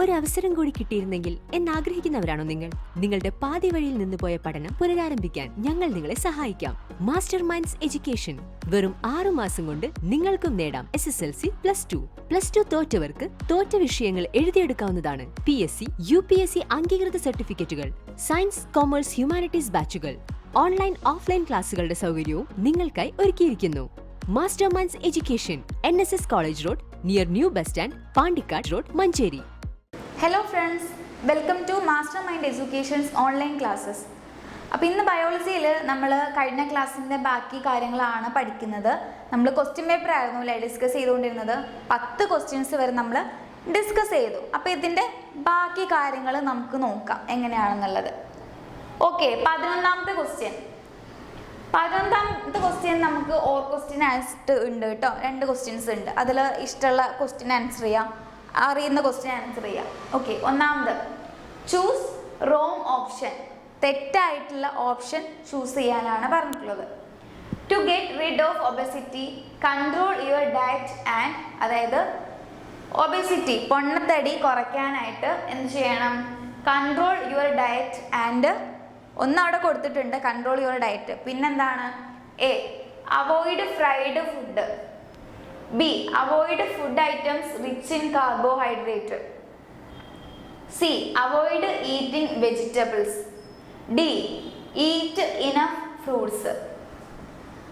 ഒരു അവസരം കൂടി കിട്ടിയിരുന്നെങ്കിൽ എന്നാഗ്രഹിക്കുന്നവരാണോ നിങ്ങൾ? നിങ്ങളുടെ പാതി വഴിയിൽ നിന്ന് പോയ പഠനം പുനരാരംഭിക്കാൻ ഞങ്ങൾ നിങ്ങളെ സഹായിക്കാം. Master minds education. വെറും 6 മാസം കൊണ്ട് നിങ്ങൾക്കും നേടാം SSLC +2 തോറ്റവർക്ക് തോറ്റ വിഷയങ്ങൾ എഴുതിയെടുക്കാവുന്നതാണ്. PSC UPSC അംഗീകൃത സർട്ടിഫിക്കറ്റുകൾ, സയൻസ് കോമേഴ്സ് ഹ്യൂമാനിറ്റീസ് ബാച്ചുകൾ, ഓൺലൈൻ ഓഫ്ലൈൻ ക്ലാസുകളുടെ സൗകര്യവും നിങ്ങൾക്കായി ഒരുക്കിയിരിക്കുന്നു. Master minds education, NSS college road, near new bus stand, Pandikkad road, Manjeri. Hello friends, welcome to master mind educations online classes. അപ്പോൾ ഇന്ന് ബയോളജിയിൽ നമ്മൾ കഴിഞ്ഞ ക്ലാസ്സിൻ്റെ ബാക്കി കാര്യങ്ങളാണ് പഠിക്കുന്നത്. നമ്മൾ ക്വസ്റ്റ്യൻ പേപ്പർ ആയിരുന്നു അല്ലേ ഡിസ്കസ് ചെയ്തുകൊണ്ടിരുന്നത്. 10 ക്വസ്റ്റ്യൻസ് വരെ നമ്മൾ ഡിസ്കസ് ചെയ്തു. അപ്പോൾ ഇതിൻ്റെ ബാക്കി കാര്യങ്ങൾ നമുക്ക് നോക്കാം എങ്ങനെയാണെന്നുള്ളത്. ഓക്കെ, 11ാമത്തെ ക്വസ്റ്റ്യൻ നമുക്ക് ഓർ ക്വസ്റ്റ്യൻ ആൻസർ ഉണ്ട് കേട്ടോ. 2 ക്വസ്റ്റ്യൻസ് ഉണ്ട്. അതിൽ ഇഷ്ടമുള്ള ക്വസ്റ്റ്യൻ ആൻസർ ചെയ്യാം, അറിയുന്ന ക്വസ്റ്റ്യൻ ആൻസർ ചെയ്യാം. ഓക്കെ, ഒന്നാമത് ചൂസ് റോങ് ഓപ്ഷൻ. തെറ്റായിട്ടുള്ള ഓപ്ഷൻ ചൂസ് ചെയ്യാനാണ് പറഞ്ഞിട്ടുള്ളത്. To get rid of obesity, control your diet and, അതായത് ഒബസിറ്റി പൊണ്ണത്തടി കുറയ്ക്കാനായിട്ട് എന്ത് ചെയ്യണം? കൺട്രോൾ യുവർ ഡയറ്റ് ആൻഡ്, അവിടെ കൊടുത്തിട്ടുണ്ട് കൺട്രോൾ യുവർ ഡയറ്റ്. പിന്നെന്താണ്? A, avoid fried food. B, avoid food items rich in carbohydrate. C, avoid eating vegetables. D, eat enough fruits.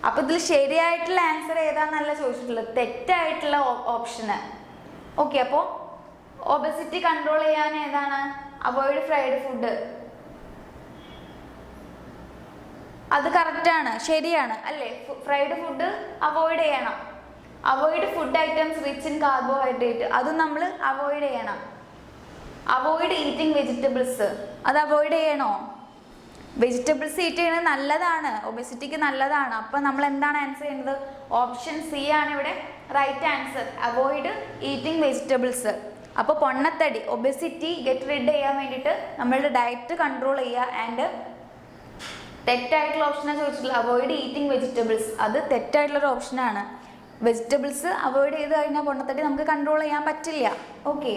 അപ്പൊ ഇതിൽ ശരിയായിട്ടുള്ള ആൻസർ ഏതാണെന്നല്ല ചോദിച്ചിട്ടുള്ളത്, തെറ്റായിട്ടുള്ള ഓപ്ഷന്. ഓക്കെ, അപ്പോൾ ഒബസിറ്റി കൺട്രോൾ ചെയ്യാൻ ഏതാണ്? Avoid fried food. അത് കറക്റ്റാണ്, ശരിയാണ് അല്ലേ? ഫ്രൈഡ് ഫുഡ് അവോയ്ഡ് ചെയ്യണം. Avoid food items rich in carbohydrate, അത് നമ്മൾ അവോയ്ഡ് ചെയ്യണം. അവോയ്ഡ് ഈറ്റിംഗ് വെജിറ്റബിൾസ്, അത് അവോയ്ഡ് ചെയ്യണോ? വെജിറ്റബിൾസ് ഈറ്റ് ചെയ്യുന്നത് നല്ലതാണ്, ഒബസിറ്റിക്ക് നല്ലതാണ്. അപ്പം നമ്മൾ എന്താണ് ആൻസർ ചെയ്യുന്നത്? ഓപ്ഷൻ സി ആണ് ഇവിടെ right answer, avoid eating vegetables. അപ്പോൾ പൊണ്ണത്തടി, ഒബസിറ്റി ഗെറ്റ് റിഡ് ചെയ്യാൻ വേണ്ടിയിട്ട് നമ്മളുടെ ഡയറ്റ് കൺട്രോൾ ചെയ്യുക. ആൻഡ് തെറ്റായിട്ടുള്ള ഓപ്ഷനാണ് ചോദിച്ചിട്ടുള്ളത്, അവോയ്ഡ് ഈറ്റിംഗ് വെജിറ്റബിൾസ്. അത് തെറ്റായിട്ടുള്ളൊരു ഓപ്ഷനാണ്. വെജിറ്റബിൾസ് അവോയ്ഡ് ചെയ്ത് കഴിഞ്ഞാൽ പൊണ്ണത്തടി നമുക്ക് കൺട്രോൾ ചെയ്യാൻ പറ്റില്ല. ഓക്കെ,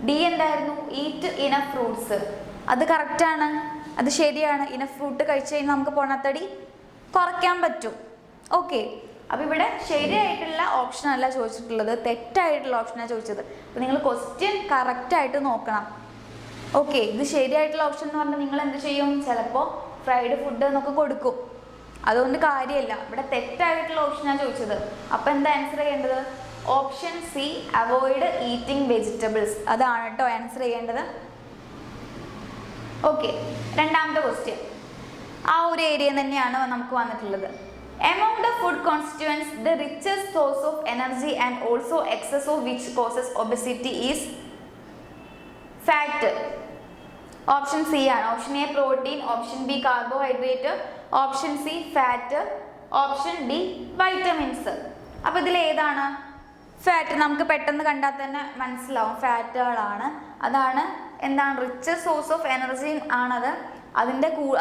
ഡി എന്തായിരുന്നു? Eat enough fruits. അത് കറക്റ്റാണ്, അത് ശരിയാണ്. ഇനഫ് ഫ്രൂട്ട് കഴിച്ചു കഴിഞ്ഞാൽ നമുക്ക് പൊണ്ണത്തടി കുറയ്ക്കാൻ പറ്റും. ഓക്കെ, അപ്പോൾ ഇവിടെ ശരിയായിട്ടുള്ള ഓപ്ഷൻ അല്ല ചോദിച്ചിട്ടുള്ളത്, തെറ്റായിട്ടുള്ള ഓപ്ഷനാണ് ചോദിച്ചത്. അപ്പോൾ നിങ്ങൾ ക്വസ്റ്റ്യൻ കറക്റ്റായിട്ട് നോക്കണം. ഓക്കെ, ഇത് ശരിയായിട്ടുള്ള ഓപ്ഷൻ എന്ന് പറഞ്ഞാൽ നിങ്ങൾ എന്ത് ചെയ്യും? ചിലപ്പോൾ ഫ്രൈഡ് ഫുഡ് എന്നൊക്കെ കൊടുക്കും, അതുകൊണ്ട് കാര്യമില്ല. ഇവിടെ തെറ്റായിട്ടുള്ള ഓപ്ഷനാണ് ചോദിച്ചത്. അപ്പം എന്താ ആൻസർ ചെയ്യേണ്ടത്? Option C, avoid eating vegetables. അതാണ് കേട്ടോ ആൻസർ ചെയ്യേണ്ടത്. ഓക്കെ, 2ാമത്തെ ക്വസ്റ്റ്യൻ ആ ഒരു ഏരിയ തന്നെയാണ് നമുക്ക് വന്നിട്ടുള്ളത്. Among the food constituents, the richest source of energy and also excess of which causes obesity is fat. Option C ആണ്. Option A protein, option B carbohydrate, option C fat, option D vitamins. അപ്പോൾ ഇതിൽ ഏതാണ് fat? നമുക്ക് പെട്ടെന്ന് കണ്ടാൽ തന്നെ മനസ്സിലാവും ഫാറ്റുകളാണ്. അതാണ് എന്താണ്? റിച്ച് സോഴ്സ് ഓഫ് എനർജി ആണത്.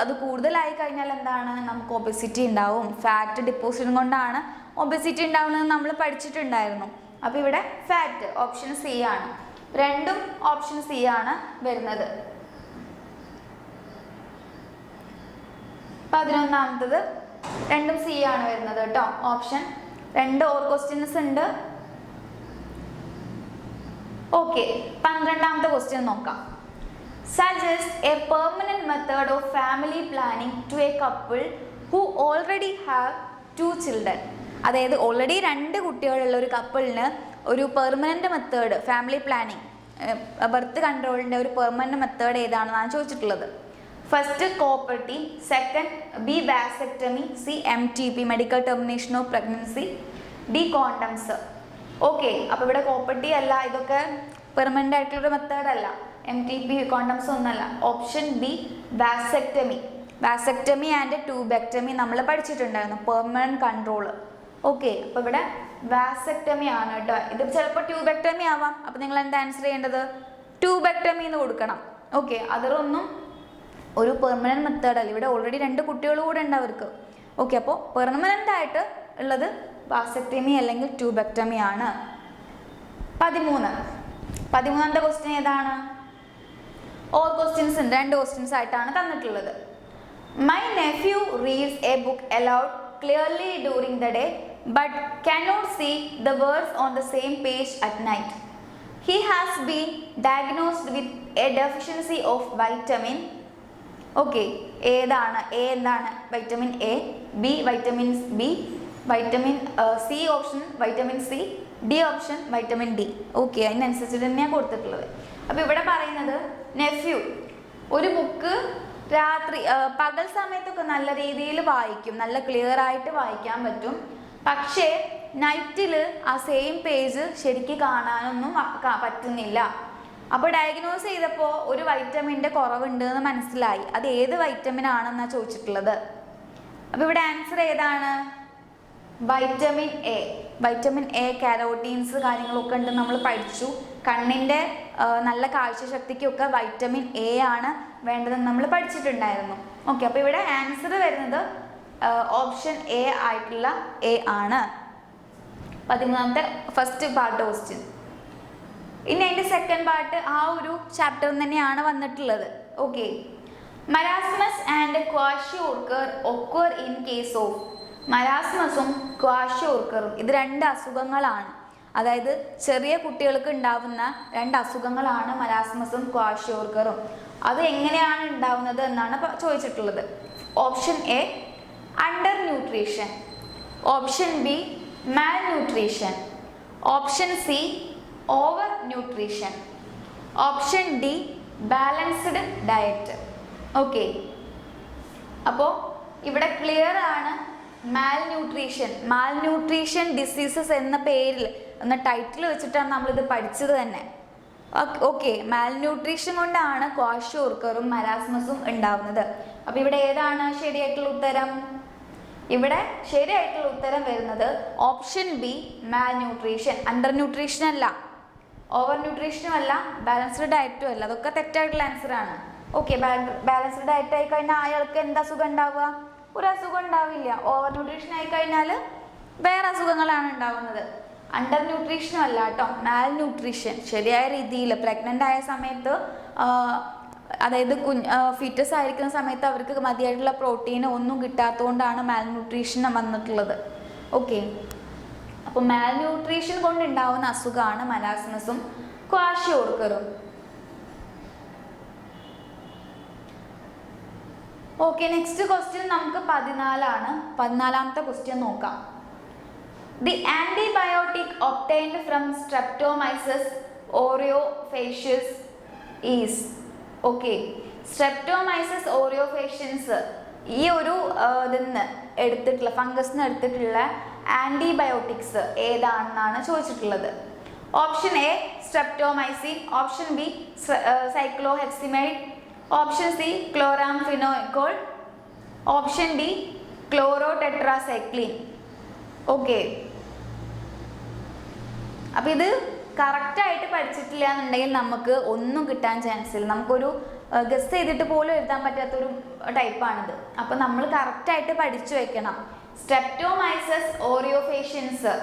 അത് കൂടുതലായി കഴിഞ്ഞാൽ എന്താണ്? നമുക്ക് ഒബസിറ്റി ഉണ്ടാവും. ഫാറ്റ് ഡിപ്പോസിഷൻ കൊണ്ടാണ് ഒബസിറ്റി ഉണ്ടാവുന്നത് നമ്മൾ പഠിച്ചിട്ടുണ്ടായിരുന്നു. അപ്പോൾ ഇവിടെ ഫാറ്റ് ഓപ്ഷൻ സി ആണ്. രണ്ടും ഓപ്ഷൻ സി ആണ് വരുന്നത്. 11ാമത്തത് രണ്ടും സി ആണ് വരുന്നത് കേട്ടോ. ഓപ്ഷൻ 2 ഓർ ക്വസ്റ്റ്യൻസ് ഉണ്ട്. ഓക്കെ, 12ാമത്തെ ക്വസ്റ്റ്യൻ നോക്കാം. Suggest a permanent method of family planning to a couple who already have 2 children. അതായത് ഓൾറെഡി 2 കുട്ടികളുള്ള ഒരു കപ്പിളിന് ഒരു permanent method, family planning, birth കൺട്രോളിൻ്റെ ഒരു പെർമനന്റ് മെത്തേഡ് ഏതാണെന്നാണ് ചോദിച്ചിട്ടുള്ളത്. First copper T, second B vasectomy, C MTP medical termination of pregnancy, D condoms. Okay, അപ്പോൾ ഇവിടെ കോപ്പർട്ടി അല്ല, ഇതൊക്കെ പെർമനന്റ് ആയിട്ടുള്ളൊരു മെത്തേഡ് അല്ല. MTP കോണ്ടംസ് ഒന്നല്ല. Option B vasectomy and tubectomy നമ്മൾ പഠിച്ചിട്ടുണ്ടായിരുന്നു, പെർമനന്റ് കൺട്രോൾ. ഓക്കെ, അപ്പോൾ ഇവിടെ വാസെക്ടമി ആണ് കേട്ടോ. ഇത് ചിലപ്പോൾ ട്യൂബെക്ടമി ആവാം. അപ്പോൾ നിങ്ങൾ എന്താ ആൻസർ ചെയ്യേണ്ടത്? ട്യൂബെക്ടമി എന്ന് കൊടുക്കണം. ഓക്കെ, അതൊന്നും ഒരു പെർമനന്റ് മെത്തേഡ് അല്ല. ഇവിടെ ഓൾറെഡി 2 കുട്ടികൾ കൂടെ ഉണ്ട് അവർക്ക്. ഓക്കെ, അപ്പോൾ പെർമനന്റ് ആയിട്ട് ഉള്ളത് വാസെക്ടമി അല്ലെങ്കിൽ ട്യൂബെക്ടമി ആണ്. 13 13ാമത്തെ ക്വസ്റ്റ്യൻ ഏതാണ്? ഓൾ ക്വസ്റ്റ്യൻസ് ഉണ്ട്, 2 ക്വസ്റ്റ്യൻസ് ആയിട്ടാണ് തന്നിട്ടുള്ളത്. My nephew reads A book allowed clearly during the day but cannot see the words on the same page at night. He has been diagnosed with a deficiency of vitamin. Okay, ഏതാണ്? A എന്താണ്? Vitamin A. B vitamin B. Vitamin C option vitamin C. D option vitamin D. Okay, അതിനനുസരിച്ചിട്ട് തന്നെയാണ് കൊടുത്തിട്ടുള്ളത്. അപ്പോൾ ഇവിടെ പറയുന്നത് nephew ഒരു book രാത്രി പകൽ സമയത്തൊക്കെ നല്ല രീതിയിൽ വായിക്കും, നല്ല ക്ലിയർ ആയിട്ട് വായിക്കാൻ പറ്റും. പക്ഷേ നൈറ്റിൽ ആ സെയിം പേജ് ശരിക്ക് കാണാനൊന്നും പറ്റുന്നില്ല. അപ്പോൾ ഡയഗ്നോസ് ചെയ്തപ്പോൾ ഒരു വൈറ്റമിൻ്റെ കുറവുണ്ട് എന്ന് മനസ്സിലായി. അത് ഏത് വൈറ്റമിൻ ആണെന്നാണ് ചോദിച്ചിട്ടുള്ളത്. അപ്പോൾ ഇവിടെ ആൻസർ ഏതാണ്? Vitamin A. വൈറ്റമിൻ എ, കാരോട്ടീൻസ് കാര്യങ്ങളൊക്കെ ഉണ്ട്, നമ്മൾ പഠിച്ചു. കണ്ണിൻ്റെ നല്ല കാഴ്ചശക്തിക്കൊക്കെ വൈറ്റമിൻ എ ആണ് വേണ്ടതെന്ന് നമ്മൾ പഠിച്ചിട്ടുണ്ടായിരുന്നു. ഓക്കെ, അപ്പോൾ ഇവിടെ ആൻസർ വരുന്നത് ഓപ്ഷൻ എ ആയിട്ടുള്ള എ ആണ്. 13ാമത്തെ ഫസ്റ്റ് പാർട്ട് ക്വസ്റ്റ്യൻ. ഇനി അതിൻ്റെ സെക്കൻഡ് പാർട്ട് ആ ഒരു ചാപ്റ്ററിൽ തന്നെയാണ് വന്നിട്ടുള്ളത്. Okay, marasmus and kwashiorkor occur in case of. മരാസ്മസും ക്വാഷിയോർക്കറും ഇത് 2 അസുഖങ്ങളാണ്. അതായത് ചെറിയ കുട്ടികൾക്ക് ഉണ്ടാവുന്ന 2 അസുഖങ്ങളാണ് മരാസ്മസും ക്വാഷിയോർക്കറും. അത് എങ്ങനെയാണ് ഉണ്ടാവുന്നത് എന്നാണ് ചോദിച്ചിട്ടുള്ളത്. Option A under nutrition. Option B Mal nutrition. Option C over nutrition. Option D balanced diet. Okay, അപ്പോൾ ഇവിടെ ക്ലിയർ ആണ്. മാൽ ന്യൂട്രീഷൻ ഡിസീസസ് എന്ന പേരിൽ എന്ന ടൈറ്റിൽ വെച്ചിട്ടാണ് നമ്മളിത് പഠിച്ചത് തന്നെ. ഓക്കെ, മാൽ ന്യൂട്രീഷൻ കൊണ്ടാണ് ക്വാഷിയോർക്കറും മരാസ്മസും ഉണ്ടാവുന്നത്. അപ്പോൾ ഇവിടെ ഏതാണ് ശരിയായിട്ടുള്ള ഉത്തരം? ഇവിടെ ശരിയായിട്ടുള്ള ഉത്തരം വരുന്നത് ഓപ്ഷൻ ബി മാൽ ന്യൂട്രീഷൻ. അണ്ടർ ന്യൂട്രീഷൻ അല്ല, ഓവർ ന്യൂട്രീഷനും അല്ല, ബാലൻസ്ഡ് ഡയറ്റും അല്ല. അതൊക്കെ തെറ്റായിട്ടുള്ള ആൻസർ ആണ്. ഓക്കെ, ബാലൻസ്ഡ് ഡയറ്റ് ആയി കഴിഞ്ഞാൽ അയാൾക്ക് എന്താ അസുഖം ഉണ്ടാവുക? ഒരു അസുഖം ഉണ്ടാവില്ല. ഓവർ ന്യൂട്രീഷൻ ആയി കഴിഞ്ഞാൽ വേറെ അസുഖങ്ങളാണ് ഉണ്ടാവുന്നത്. അണ്ടർ ന്യൂട്രീഷനും അല്ല കേട്ടോ, മാൽ ന്യൂട്രീഷൻ. ശരിയായ രീതിയിൽ പ്രഗ്നൻ്റ് ആയ സമയത്ത്, അതായത് ഫീറ്റസ് ആയിരിക്കുന്ന സമയത്ത് അവർക്ക് മതിയായിട്ടുള്ള പ്രോട്ടീൻ ഒന്നും കിട്ടാത്തതുകൊണ്ടാണ് മാൽ ന്യൂട്രീഷൻ വന്നിട്ടുള്ളത്. ഓക്കെ, അപ്പോൾ മാൽ ന്യൂട്രീഷൻ കൊണ്ടുണ്ടാവുന്ന അസുഖമാണ് മരാസ്മസും ക്വാഷിയോർക്കറും. ഓക്കെ, നെക്സ്റ്റ് ക്വസ്റ്റ്യൻ നമുക്ക് 14 ആണ്. 14ാമത്തെ ക്വസ്റ്റ്യൻ നോക്കാം. The antibiotic obtained from streptomyces aureofaciens is. Okay, streptomyces aureofaciens ഈ ഒരു ഇതിന്ന് എടുത്തിട്ടുള്ള ഫംഗസിന് എടുത്തിട്ടുള്ള ആൻറ്റിബയോട്ടിക്സ് ഏതാണെന്നാണ് ചോദിച്ചിട്ടുള്ളത്. Option A streptomycin. Option B cycloheximide. Option C chloramphenicol. Option D chlorotetracycline. Okay, അപ്പോൾ ഇത് കറക്റ്റായിട്ട് പഠിച്ചിട്ടില്ല എന്നുണ്ടെങ്കിൽ നമുക്ക് ഒന്നും കിട്ടാൻ ചാൻസ് ഇല്ല. നമുക്കൊരു ഗസ് ചെയ്തിട്ട് പോലും എഴുതാൻ പറ്റാത്തൊരു ടൈപ്പാണിത്. അപ്പോൾ നമ്മൾ കറക്റ്റായിട്ട് പഠിച്ചു വെക്കണം. സ്ട്രെപ്റ്റോമൈസസ് ഓറിയോഫേഷ്യൻസ്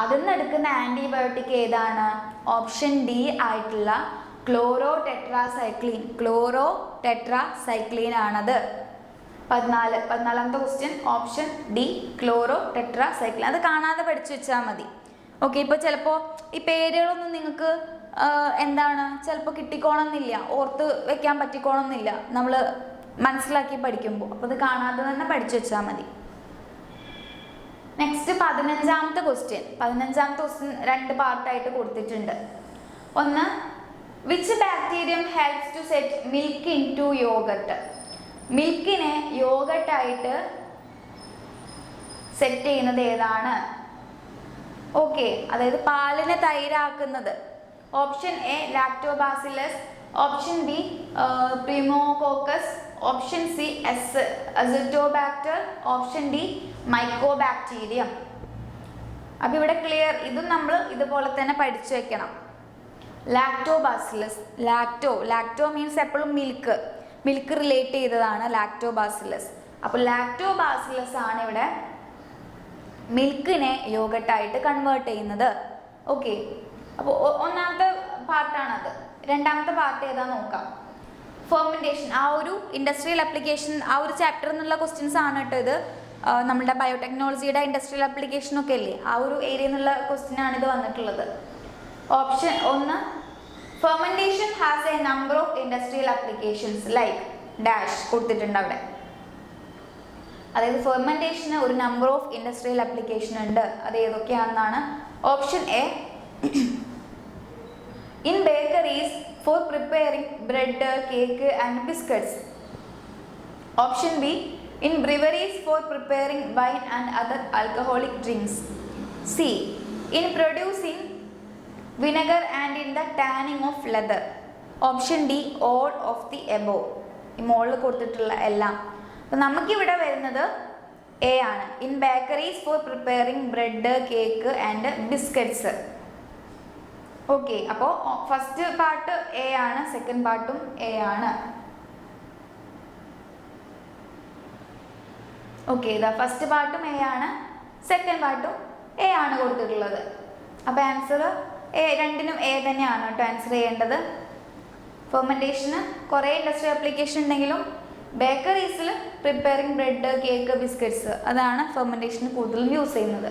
അതിൽ നിന്ന് എടുക്കുന്ന ആൻറ്റിബയോട്ടിക് ഏതാണ്? ഓപ്ഷൻ ഡി ആയിട്ടുള്ള ക്ലോറോടെട്രാസൈക്ലിൻ ആണത്. 14ാമത്തെ ക്വസ്റ്റ്യൻ ഓപ്ഷൻ ഡി ക്ലോറോടെട്രാസൈക്ലിൻ. അത് കാണാതെ പഠിച്ചു വെച്ചാൽ മതി. ഓക്കെ, ഇപ്പോൾ ചിലപ്പോൾ ഈ പേരുകളൊന്നും നിങ്ങൾക്ക് എന്താണ് ചിലപ്പോൾ കിട്ടിക്കോണമെന്നില്ല, ഓർത്ത് വെക്കാൻ പറ്റിക്കോണമെന്നില്ല നമ്മൾ മനസ്സിലാക്കി പഠിക്കുമ്പോൾ. അപ്പോൾ അത് കാണാതെ തന്നെ പഠിച്ചു വെച്ചാൽ മതി. നെക്സ്റ്റ് 15ാമത്തെ ക്വസ്റ്റ്യൻ. 15ാമത്തെ ക്വസ്റ്റ്യൻ 2 പാർട്ടായിട്ട് കൊടുത്തിട്ടുണ്ട്. ഒന്ന്, which bacterium helps to set milk into yogurt. മിൽക്കിനെ യോഗട്ടായിട്ട് സെറ്റ് ചെയ്യുന്നത് ഏതാണ്? ഓക്കെ, അതായത് പാലിനെ തൈരാക്കുന്നത്. Option A lactobacillus. Option B primococcus. Option C acetobacter. Option D mycobacterium. അപ്പോൾ ഇവിടെ ക്ലിയർ, ഇതും നമ്മൾ ഇതുപോലെ തന്നെ പഠിച്ചു വെക്കണം. ലാക്ടോബാസിലസ്. ലാക്ടോ മീൻസ് എപ്പോഴും മിൽക്ക് റിലേറ്റ് ചെയ്തതാണ് ലാക്ടോബാസിലസ്. അപ്പോൾ ലാക്ടോബാസിലസ് ആണ് ഇവിടെ മിൽക്കിനെ യോഗട്ടായിട്ട് കൺവേർട്ട് ചെയ്യുന്നത്. ഓക്കെ, അപ്പോൾ ഒന്നാമത്തെ പാർട്ടാണത്. രണ്ടാമത്തെ പാർട്ട് ഏതാ നോക്കാം. ഫെർമെൻറ്റേഷൻ, ആ ഒരു ഇൻഡസ്ട്രിയൽ ആപ്ലിക്കേഷൻ, ആ ഒരു ചാപ്റ്റർ എന്നുള്ള ക്വസ്റ്റ്യൻസ് ആണ് കേട്ടോ ഇത്. നമ്മുടെ ബയോടെക്നോളജിയുടെ ഇൻഡസ്ട്രിയൽ ആപ്ലിക്കേഷൻ ഒക്കെ അല്ലേ, ആ ഒരു ഏരിയ എന്നുള്ള ക്വസ്റ്റ്യൻ ആണ് ഇത് വന്നിട്ടുള്ളത്. Option 1, fermentation has A number of industrial applications like dash കൊടുത്തിട്ടുണ്ട് അവിടെ. അതായത് ഫെർമെൻറ്റേഷന് ഒരു നമ്പർ ഓഫ് ഇൻഡസ്ട്രിയൽ ആപ്ലിക്കേഷൻ ഉണ്ട്. അത് ഏതൊക്കെയാണെന്നാണ്. Option A, in bakeries for preparing bread, cake and biscuits. Option B, in breweries for preparing wine and other alcoholic drinks. C, in producing vinegar and in the tanning of leather. Option D, all of the above. ഈ മോളിൽ കൊടുത്തിട്ടുള്ള എല്ലാം. അപ്പം നമുക്കിവിടെ വരുന്നത് A ആണ്, in bakeries for preparing bread, cake and biscuits. Okay, അപ്പോൾ first part A ആണ്, സെക്കൻഡ് പാർട്ടും എ ആണ്. ഓക്കെ, ഇതാ ഫസ്റ്റ് പാർട്ടും എ ആണ്, സെക്കൻഡ് പാർട്ടും എ ആണ് കൊടുത്തിട്ടുള്ളത്. അപ്പോൾ ആൻസർ എ, രണ്ടിനും എ തന്നെയാണ് കേട്ടോ ആൻസർ ചെയ്യേണ്ടത്. ഫെർമെൻറ്റേഷന് കുറേ ഇൻഡസ്ട്രി ആപ്ലിക്കേഷൻ ഉണ്ടെങ്കിലും ബേക്കറീസിൽ പ്രിപ്പയറിംഗ് ബ്രെഡ്, കേക്ക്, ബിസ്ക്കറ്റ്സ് അതാണ് ഫെർമെൻറ്റേഷന് കൂടുതലും യൂസ് ചെയ്യുന്നത്.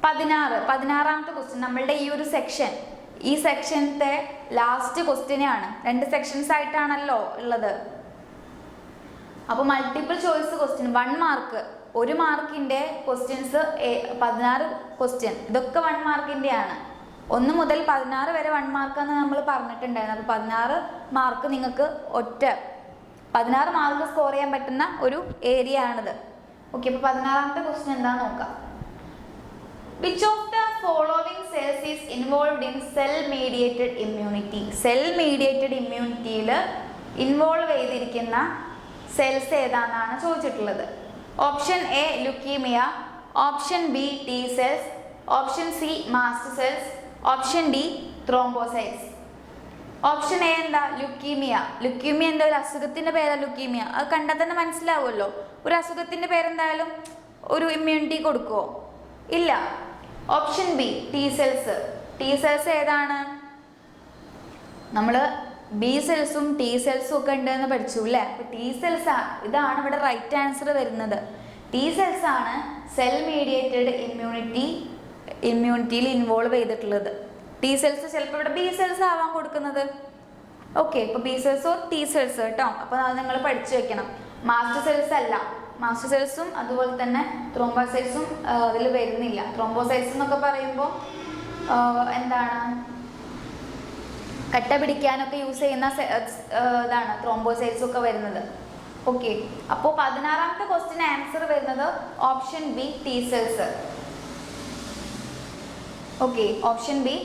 16ാമത്തെ ക്വസ്റ്റ്യൻ നമ്മളുടെ ഈ ഒരു സെക്ഷൻ, ഈ സെക്ഷനത്തെ ലാസ്റ്റ് ക്വസ്റ്റ്യനാണ്. 2 സെക്ഷൻസ് ആയിട്ടാണല്ലോ ഉള്ളത്. അപ്പോൾ മൾട്ടിപ്പിൾ ചോയ്സ് ക്വസ്റ്റ്യൻ 1 മാർക്ക്, 1 മാർക്കിൻ്റെ ക്വസ്റ്റ്യൻസ് 16 ക്വസ്റ്റ്യൻ, ഇതൊക്കെ 1 മാർക്കിൻ്റെ ആണ്. 1 മുതൽ 16 വരെ 1 മാർക്കാന്ന് നമ്മൾ പറഞ്ഞിട്ടുണ്ടായിരുന്നു. അപ്പോൾ 16 മാർക്ക് നിങ്ങൾക്ക് 16 മാർക്ക് സ്കോർ ചെയ്യാൻ പറ്റുന്ന ഒരു ഏരിയ ആണിത്. ഓക്കെ, അപ്പോൾ 16ാമത്തെ ക്വസ്റ്റ്യൻ എന്താണെന്ന് നോക്കാം. Which of the following cells is involved in cell mediated immunity? Cell mediated ഇമ്മ്യൂണിറ്റിയിൽ ഇൻവോൾവ് ചെയ്തിരിക്കുന്ന സെൽസ് ഏതാണെന്നാണ് ചോദിച്ചിട്ടുള്ളത്. Option A, leukaemia. Option B, T cells. Option C, mast cells. Option D, thrombocytes. Option A എന്താ? Leukaemia. Leukaemia എന്താ? ഒരു അസുഖത്തിൻ്റെ പേരാണ് leukaemia. അത് കണ്ടാൽ തന്നെ മനസ്സിലാവുമല്ലോ. ഒരു അസുഖത്തിൻ്റെ പേരെന്തായാലും ഒരു ഇമ്മ്യൂണിറ്റി കൊടുക്കുമോ? ഇല്ല. Option B, T cells. T cells ഏതാണ്? നമ്മൾ ബി സെൽസും ടി സെൽസും ഒക്കെ ഉണ്ടെന്ന് പഠിച്ചു അല്ലേ? അപ്പോൾ ടി സെൽസ് ഇതാണ് ഇവിടെ റൈറ്റ് ആൻസർ വരുന്നത്. ടി സെൽസ് ആണ് സെൽ മീഡിയേറ്റഡ് ഇമ്മ്യൂണിറ്റിയിൽ ഇൻവോൾവ് ചെയ്തിട്ടുള്ളത്. ടി സെൽസ് ചിലപ്പോൾ ഇവിടെ ബി സെൽസ് ആവാൻ കൊടുക്കുന്നത്. ഓക്കെ, ഇപ്പോൾ B cells or T cells കേട്ടോ. അപ്പോൾ അത് നിങ്ങൾ പഠിച്ചു വെക്കണം. മാസ്റ്റർ സെൽസ് അല്ല. മാസ്റ്റർ സെൽസും അതുപോലെ തന്നെ ത്രോംബോസൈറ്റ്സും അതിൽ വരുന്നില്ല. ത്രോംബോസൈറ്റ്സ് എന്നൊക്കെ പറയുമ്പോൾ എന്താണ്, കട്ട പിടിക്കാനൊക്കെ യൂസ് ചെയ്യുന്ന ഇതാണ് ത്രോംബോസൈറ്റ്സ് ഒക്കെ വരുന്നത്. ഓക്കെ, അപ്പോൾ 16ാമത്തെ ക്വസ്റ്റ്യൻ ആൻസർ വരുന്നത് option B, T cells. Okay, option B,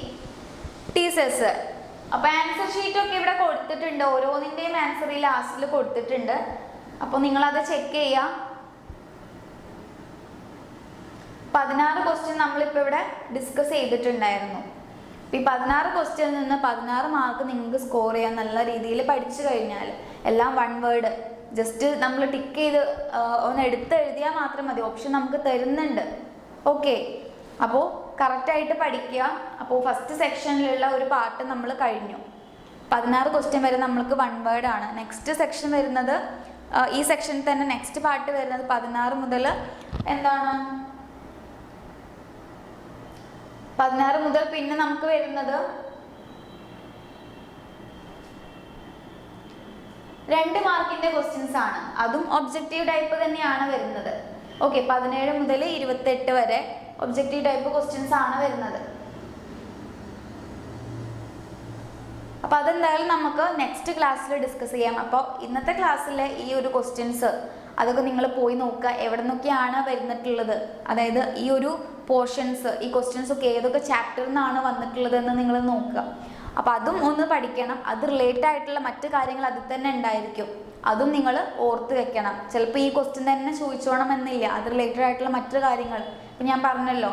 T cells. അപ്പോൾ ആൻസർ ഷീറ്റ് ഒക്കെ ഇവിടെ കൊടുത്തിട്ടുണ്ട്. ഓരോന്നിൻ്റെയും ആൻസർ ഈ ലാസ്റ്റിൽ കൊടുത്തിട്ടുണ്ട്. അപ്പോൾ നിങ്ങളത് ചെക്ക് ചെയ്യുക. 16 ക്വസ്റ്റ്യൻ നമ്മളിപ്പോൾ ഇവിടെ ഡിസ്കസ് ചെയ്തിട്ടുണ്ടായിരുന്നു. അപ്പോൾ ഈ 16 ക്വസ്റ്റ്യനിൽ നിന്ന് 16 മാർക്ക് നിങ്ങൾക്ക് സ്കോർ ചെയ്യാൻ നല്ല രീതിയിൽ പഠിച്ചു കഴിഞ്ഞാൽ, എല്ലാം 1 വേർഡ് ജസ്റ്റ് നമ്മൾ ടിക്ക് ചെയ്ത് ഒന്ന് എഴുതിയാൽ മാത്രം മതി. ഓപ്ഷൻ നമുക്ക് തരുന്നുണ്ട്. ഓക്കെ, അപ്പോൾ കറക്റ്റായിട്ട് പഠിക്കുക. അപ്പോൾ ഫസ്റ്റ് സെക്ഷനിലുള്ള ഒരു പാർട്ട് നമ്മൾ കഴിഞ്ഞു. 16 ക്വസ്റ്റ്യൻ വരെ നമ്മൾക്ക് 1 വേർഡ് ആണ്. നെക്സ്റ്റ് സെക്ഷൻ വരുന്നത്, ഈ സെക്ഷനിൽ തന്നെ നെക്സ്റ്റ് പാർട്ട് വരുന്നത് 16 മുതൽ എന്താണ്, 16 മുതൽ പിന്നെ നമുക്ക് വരുന്നത് 2 മാർക്കിന്റെ ക്വസ്റ്റ്യൻസ് ആണ്. അതും ഒബ്ജക്റ്റീവ് ടൈപ്പ് തന്നെയാണ് വരുന്നത്. ഓക്കെ, 17 മുതൽ 28 വരെ ഒബ്ജക്റ്റീവ് ടൈപ്പ് ക്വസ്റ്റ്യൻസ് ആണ് വരുന്നത്. അപ്പോൾ അതെന്തായാലും നമുക്ക് നെക്സ്റ്റ് ക്ലാസ്സിൽ ഡിസ്കസ് ചെയ്യാം. അപ്പോൾ ഇന്നത്തെ ക്ലാസ്സിലെ ഈ ഒരു ക്വസ്റ്റ്യൻസ് അതൊക്കെ നിങ്ങൾ പോയി നോക്കുക, എവിടെ നിന്നൊക്കെയാണ് വരുന്നിട്ടുള്ളത്, അതായത് ഈ ഒരു പോർഷൻസ്, ഈ ക്വസ്റ്റ്യൻസ് ഒക്കെ ഏതൊക്കെ ചാപ്റ്ററിൽ നിന്നാണ് വന്നിട്ടുള്ളത് എന്ന് നിങ്ങൾ നോക്കുക. അപ്പോൾ അതും ഒന്ന് പഠിക്കണം. അത് റിലേറ്റഡ് ആയിട്ടുള്ള മറ്റു കാര്യങ്ങൾ അതിൽ തന്നെ ഉണ്ടായിരിക്കും. അതും നിങ്ങൾ ഓർത്ത് വെക്കണം. ചിലപ്പോൾ ഈ ക്വസ്റ്റ്യൻ തന്നെ ചോദിച്ചോണം എന്നില്ല, അത് റിലേറ്റഡ് ആയിട്ടുള്ള മറ്റു കാര്യങ്ങൾ. ഇപ്പം ഞാൻ പറഞ്ഞല്ലോ,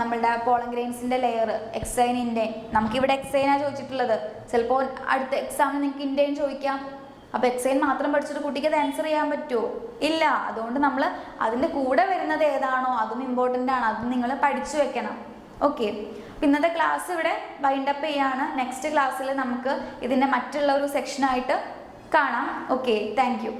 നമ്മളുടെ പോളൻ ഗ്രെയിൻസിൻ്റെ ലെയർ, എക്സൈൻ, ഇൻഡൈൻ. നമുക്കിവിടെ എക്സൈനാണ് ചോദിച്ചിട്ടുള്ളത്. ചിലപ്പോൾ അടുത്ത എക്സാമിന് നിങ്ങൾക്ക് ഇൻഡൈൻ ചോദിക്കാം. അപ്പോൾ എക്സൈൻ മാത്രം പഠിച്ചിട്ട് കുട്ടിക്ക് അത് ആൻസർ ചെയ്യാൻ പറ്റുമോ? ഇല്ല. അതുകൊണ്ട് നമ്മൾ അതിൻ്റെ കൂടെ വരുന്നത് ഏതാണോ അതും ഇമ്പോർട്ടൻ്റ് ആണ്. അതും നിങ്ങൾ പഠിച്ചു വെക്കണം. ഓക്കെ, ഇന്നത്തെ ക്ലാസ് ഇവിടെ വൈൻഡപ്പ് ചെയ്യാണ്. നെക്സ്റ്റ് ക്ലാസ്സിൽ നമുക്ക് ഇതിൻ്റെ മറ്റുള്ള ഒരു സെക്ഷനായിട്ട് കാണാം. Okay, thank you.